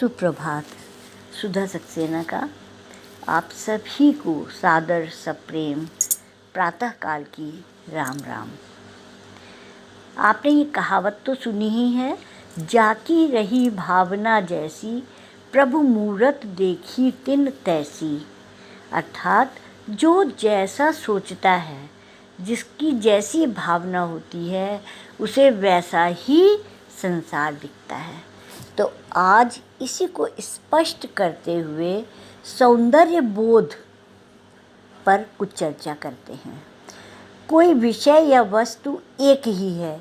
सुप्रभात। सुधा सक्सेना का आप सभी को सादर सप्रेम प्रातःकाल की राम राम। आपने ये कहावत तो सुनी ही है, जाकी रही भावना जैसी, प्रभु मूरत देखी तिन तैसी। अर्थात जो जैसा सोचता है, जिसकी जैसी भावना होती है, उसे वैसा ही संसार दिखता है। तो आज इसी को स्पष्ट करते हुए सौंदर्य बोध पर कुछ चर्चा करते हैं। कोई विषय या वस्तु एक ही है,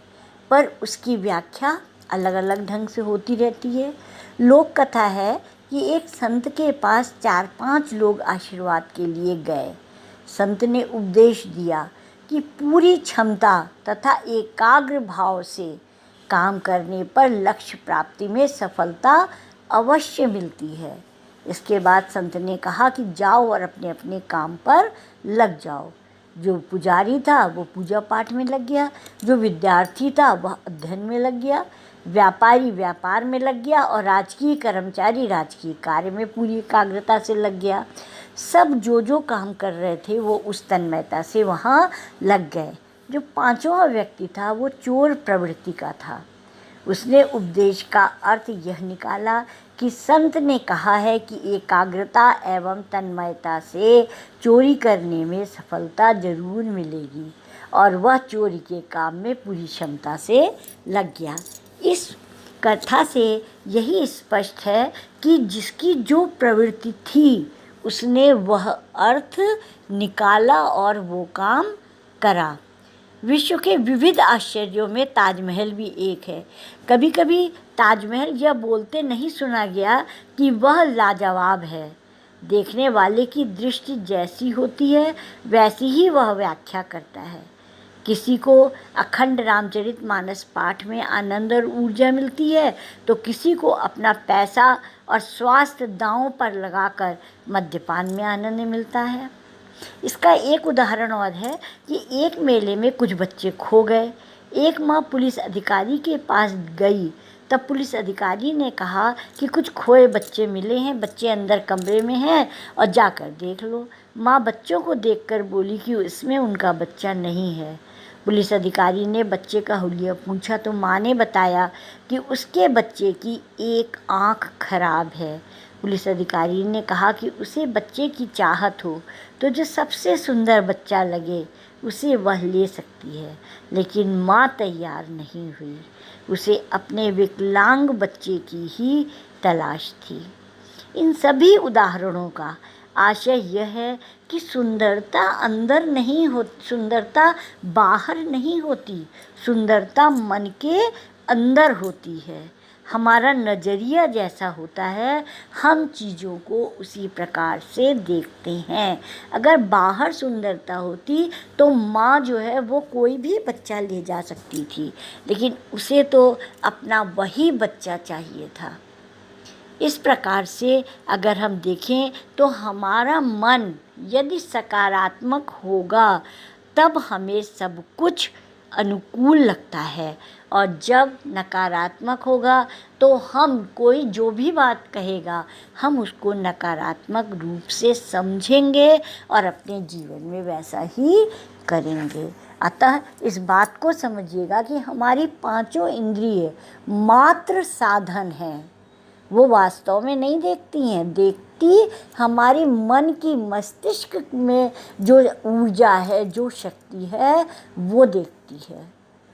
पर उसकी व्याख्या अलग अलग ढंग से होती रहती है। लोक कथा है कि एक संत के पास 4-5 लोग आशीर्वाद के लिए गए। संत ने उपदेश दिया कि पूरी क्षमता तथा एकाग्र भाव से काम करने पर लक्ष्य प्राप्ति में सफलता अवश्य मिलती है। इसके बाद संत ने कहा कि जाओ और अपने अपने काम पर लग जाओ। जो पुजारी था वो पूजा पाठ में लग गया, जो विद्यार्थी था वह अध्ययन में लग गया, व्यापारी व्यापार में लग गया और राजकीय कर्मचारी राजकीय कार्य में पूरी एकाग्रता से लग गया। सब जो काम कर रहे थे वो उस तन्मयता से वहाँ लग गए। जो पांचवा व्यक्ति था वो चोर प्रवृत्ति का था। उसने उपदेश का अर्थ यह निकाला कि संत ने कहा है कि एकाग्रता एवं तन्मयता से चोरी करने में सफलता जरूर मिलेगी, और वह चोरी के काम में पूरी क्षमता से लग गया। इस कथा से यही स्पष्ट है कि जिसकी जो प्रवृत्ति थी उसने वह अर्थ निकाला और वो काम करा। विश्व के विविध आश्चर्यों में ताजमहल भी एक है। कभी कभी ताजमहल यह बोलते नहीं सुना गया कि वह लाजवाब है। देखने वाले की दृष्टि जैसी होती है वैसी ही वह व्याख्या करता है। किसी को अखंड रामचरितमानस पाठ में आनंद और ऊर्जा मिलती है, तो किसी को अपना पैसा और स्वास्थ्य दांव पर लगाकर मद्यपान में आनंद मिलता है। इसका एक उदाहरण और है कि एक मेले में कुछ बच्चे खो गए। एक माँ पुलिस अधिकारी के पास गई। तब पुलिस अधिकारी ने कहा कि कुछ खोए बच्चे मिले हैं, बच्चे अंदर कमरे में हैं और जाकर देख लो। माँ बच्चों को देखकर बोली कि इसमें उनका बच्चा नहीं है। पुलिस अधिकारी ने बच्चे का हुलिया पूछा तो माँ ने बताया कि उसके बच्चे की एक आँख खराब है। पुलिस अधिकारी ने कहा कि उसे बच्चे की चाहत हो तो जो सबसे सुंदर बच्चा लगे उसे वह ले सकती है, लेकिन माँ तैयार नहीं हुई। उसे अपने विकलांग बच्चे की ही तलाश थी। इन सभी उदाहरणों का आशय यह है कि सुंदरता अंदर नहीं हो, सुंदरता बाहर नहीं होती, सुंदरता मन के अंदर होती है। हमारा नज़रिया जैसा होता है, हम चीज़ों को उसी प्रकार से देखते हैं। अगर बाहर सुंदरता होती तो माँ जो है वो कोई भी बच्चा ले जा सकती थी, लेकिन उसे तो अपना वही बच्चा चाहिए था। इस प्रकार से अगर हम देखें तो हमारा मन यदि सकारात्मक होगा तब हमें सब कुछ अनुकूल लगता है, और जब नकारात्मक होगा तो हम कोई जो भी बात कहेगा हम उसको नकारात्मक रूप से समझेंगे और अपने जीवन में वैसा ही करेंगे। अतः इस बात को समझिएगा कि हमारी पांचों इंद्रिय मात्र साधन हैं, वो वास्तव में नहीं देखती हैं। देखती हमारी मन की मस्तिष्क में जो ऊर्जा है, जो शक्ति है, वो देखती है,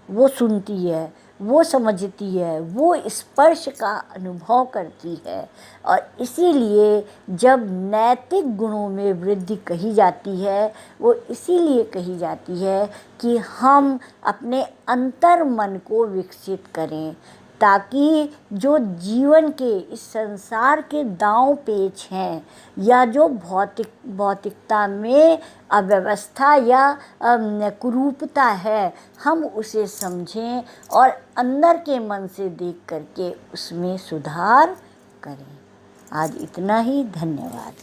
वो सुनती है, वो समझती है, वो स्पर्श का अनुभव करती है। और इसीलिए जब नैतिक गुणों में वृद्धि कही जाती है, वो इसीलिए कही जाती है कि हम अपने अंतर मन को विकसित करें, ताकि जो जीवन के इस संसार के दांव पेच हैं या जो भौतिकता में अव्यवस्था या कुरूपता है, हम उसे समझें और अंदर के मन से देख करके उसमें सुधार करें। आज इतना ही। धन्यवाद।